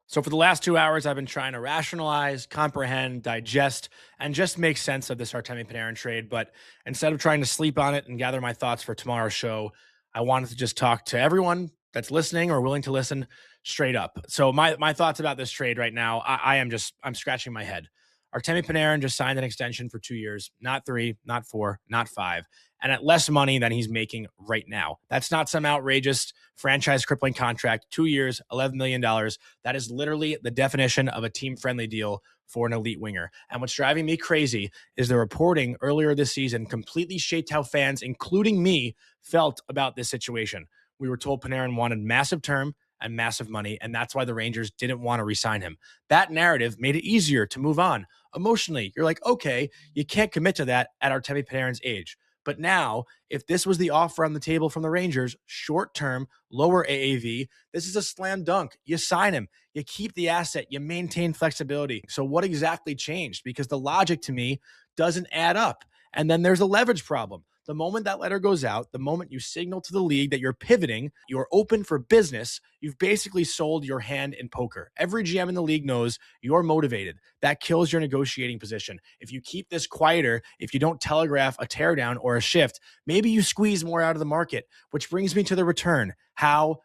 So for the last 2 hours, I've been trying to rationalize, comprehend, digest, and just make sense of this Artemi Panarin trade. But instead of trying to sleep on it and gather my thoughts for tomorrow's show, I wanted to just talk to everyone that's listening or willing to listen straight up. So my thoughts about this trade right now, I'm scratching my head. Artemi Panarin just signed an extension for 2 years, not three, not four, not five, and at less money than he's making right now. That's not some outrageous franchise crippling contract. 2 years, $11 million. That is literally the definition of a team friendly deal for an elite winger. And what's driving me crazy is the reporting earlier this season completely shaped how fans, including me, felt about this situation. We were told Panarin wanted massive term and massive money, and that's why the Rangers didn't want to re-sign him. That narrative made it easier to move on. Emotionally, you're like, okay, you can't commit to that at Artemi Panarin's age. But now, if this was the offer on the table from the Rangers, short term, lower AAV, this is a slam dunk. You sign him, you keep the asset, you maintain flexibility. So, what exactly changed? Because the logic to me doesn't add up. And then there's a leverage problem. The moment that letter goes out, the moment you signal to the league that you're pivoting, you're open for business, you've basically sold your hand in poker. Every GM in the league knows you're motivated. That kills your negotiating position. If you keep this quieter, if you don't telegraph a teardown or a shift, maybe you squeeze more out of the market, which brings me to the return. How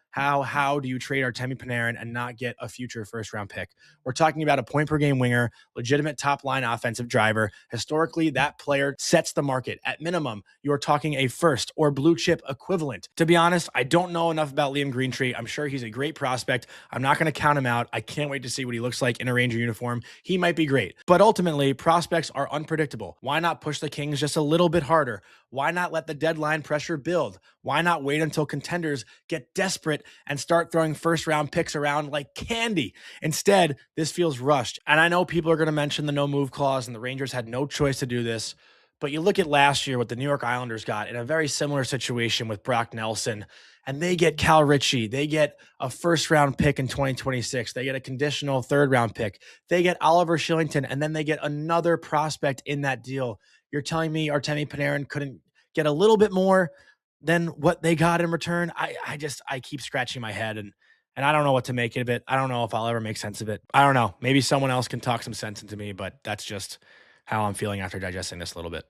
do you trade Artemi Panarin and not get a future first round pick? We're talking about a point per game winger, legitimate top line offensive driver. Historically, that player sets the market. At minimum, you're talking a first or blue chip equivalent. To be honest, I don't know enough about Liam Greentree. I'm sure he's a great prospect. I'm not going to count him out. I can't wait to see what he looks like in a Ranger uniform. He might be great. But ultimately, prospects are unpredictable. Why not push the Kings just a little bit harder? Why not let the deadline pressure build? Why not wait until contenders get desperate and start throwing first round picks around like candy? Instead, this feels rushed. And I know people are going to mention the no move clause, and the Rangers had no choice to do this. But you look at last year what the New York Islanders got in a very similar situation with Brock Nelson, and they get Cal Ritchie. They get a first round pick in 2026. They get a conditional third round pick. They get Oliver Shillington, and then they get another prospect in that deal. You're telling me Artemi Panarin couldn't get a little bit more than what they got in return? I keep scratching my head, and I don't know what to make of it. I don't know if I'll ever make sense of it. I don't know. Maybe someone else can talk some sense into me, but that's just how I'm feeling after digesting this a little bit.